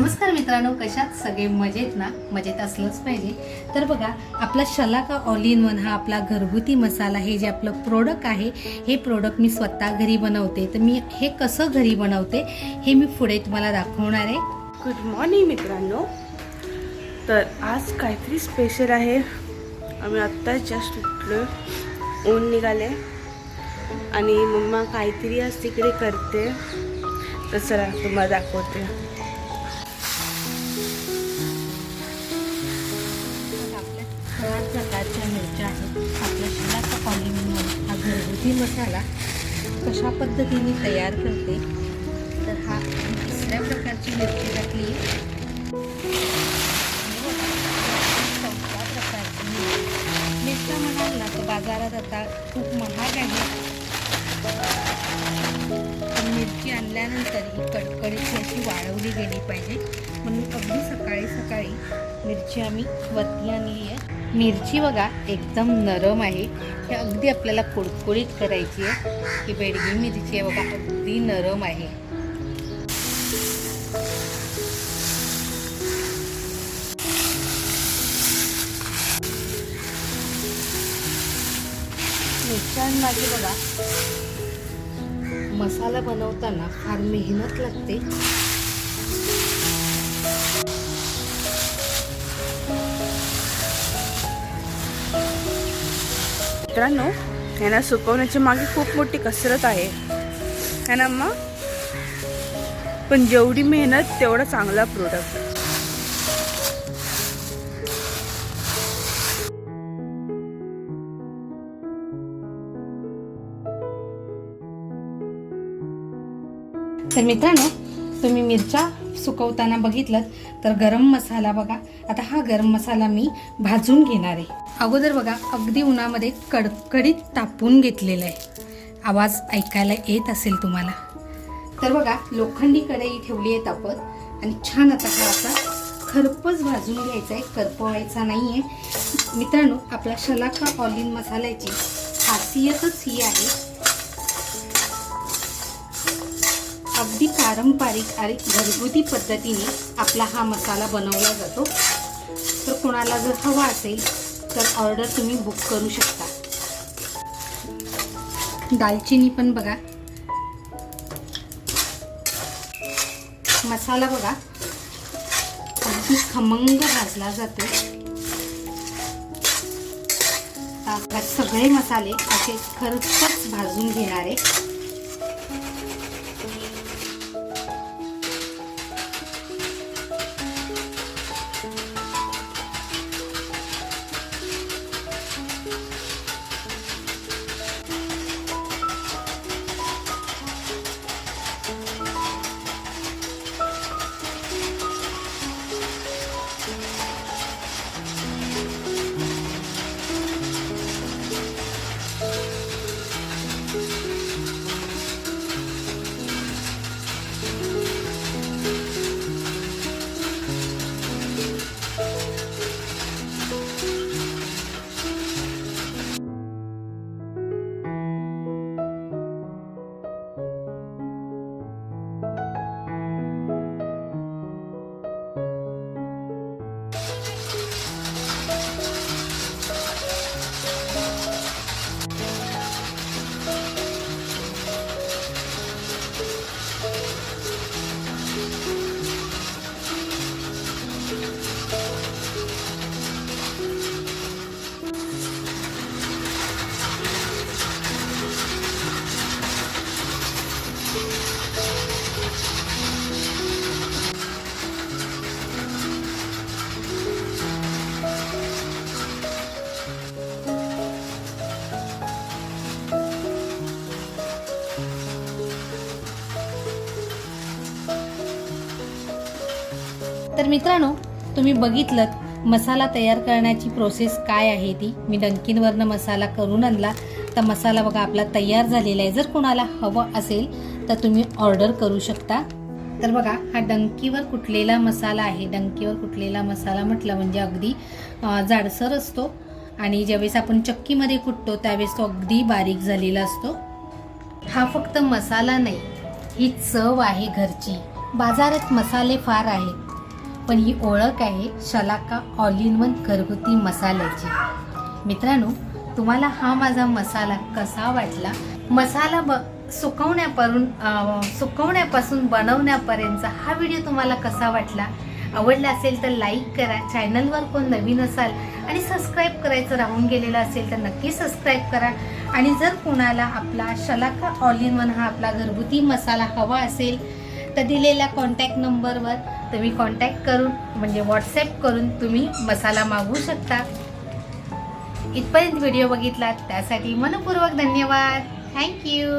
नमस्कार मित्रांनो, कशात सगळे मजेत ना? मजेत असलंच पाहिजे. तर बघा, आपला शलाका ऑल इन वन हा आपला घरगुती मसाला हे जे आपलं प्रोडक्ट आहे, हे प्रोडक्ट मी स्वतः घरी बनवते. तर मी हे कसं घरी बनवते हे मी पुढे तुम्हाला दाखवणार आहे. गुड मॉर्निंग मित्रांनो. तर आज काहीतरी स्पेशल आहे. आम्ही आत्ता जस्ट उठलो, ऊन निघाले आणि मम्मा काहीतरी आज तिकडे करते. तर चला तुम्हाला दाखवते. आपल्या 8 प्रकारच्या मिरच्या आहेत. आपला शलाका ऑल इन वन हा घरगुती मसाला कशा पद्धतीने तयार करते, तर हा तिसऱ्या प्रकारची मिरची टाकली आहे. चौथ्या प्रकारची मिरच्या म्हणाल ना तर बाजारात आता खूप महाग आहे. मिरची आणल्यानंतर ही कडकडीची अशी वाळवली गेली पाहिजे, म्हणून अगदी सकाळी सकाळी मिरची आम्ही वरती आणली आहे. मिरची बघा एकदम नरम आहे. हे अगदी आपल्याला कुळकुळीत करायची आहे. ही बेडगी मिरची आहे बघा, अगदी नरम आहे. मिरच्यांमध्ये बघा मसाला बनवताना फार मेहनत लागते. मित्रांनो, यांना सुकवण्याची मागे खूप मोठी कसरत आहे है ना अम्मा? पण जेवढी मेहनत तेवढा चांगला प्रोडक्ट. तर मित्रांनो, तुम्ही मिरच्या सुकवताना बघितलं तर गरम मसाला बघा. आता हा गरम मसाला मी भाजून घेणार आहे. अगोदर बघा अगदी उन्हामध्ये कडकडीत तापून घेतलेलं आहे. आवाज ऐकायला येत असेल तुम्हाला. तर बघा लोखंडी कढई ठेवली आहे तापत आणि छान आता हा असा खरपूस भाजून घ्यायचा आहे, करपवायचा नाही आहे. मित्रांनो, आपला शलाका ऑल इन मसाल्याची खासियतच ही आहे. अगदी पारंपरिक आणि घरगुती पद्धतीने आपला हा मसाला बनवला जातो. तर कोणाला जर हवा असेल तर ऑर्डर तुम्ही बुक करू शकता. दालचिनी पण बघा, मसाला बघा अगदी खमंग भाजला जातो. आता सगळे मसाले असे खरपूस भाजून घेणार आहे. तर मित्रांनो, तुम्ही बघितलं मसाला तयार करण्याची प्रोसेस काय आहे ती. मी डंकीनवरनं मसाला करून आणला. तर मसाला बघा आपला तयार झालेला आहे. जर कोणाला हवं असेल तर तुम्ही ऑर्डर करू शकता. तर बघा हा डंकीवर कुटलेला मसाला आहे. डंकीवर कुटलेला मसाला म्हटलं म्हणजे अगदी जाडसर असतो आणि ज्यावेळेस आपण चक्कीमध्ये कुटतो त्यावेळेस तो अगदी बारीक झालेला असतो. हा फक्त मसाला नाही, ही चव आहे घरची. बाजारात मसाले फार आहेत पण ही ओळख आहे शलाका ऑल इन वन घरगुती मसाल्याची. मित्रांनो, तुम्हाला हा माझा मसाला कसा वाटला? मसाला सुकवण्यापासून बनवण्यापर्यंतचा हा व्हिडिओ तुम्हाला कसा वाटला? आवडला असेल तर लाईक करा. चॅनलवर कोण नवीन असाल आणि सबस्क्राईब करायचं राहून गेलेलं असेल तर नक्की सबस्क्राईब करा. आणि जर कोणाला आपला शलाका ऑल इन वन हा आपला घरगुती मसाला हवा असेल तर दिलेल्या कॉन्टॅक्ट नंबरवर तुम्ही कॉन्टॅक्ट करून म्हणजे व्हॉट्सॲप करून तुम्ही मसाला मागवू शकता. इथपर्यंत व्हिडिओ बघितलात त्यासाठी मनपूर्वक धन्यवाद. थँक्यू.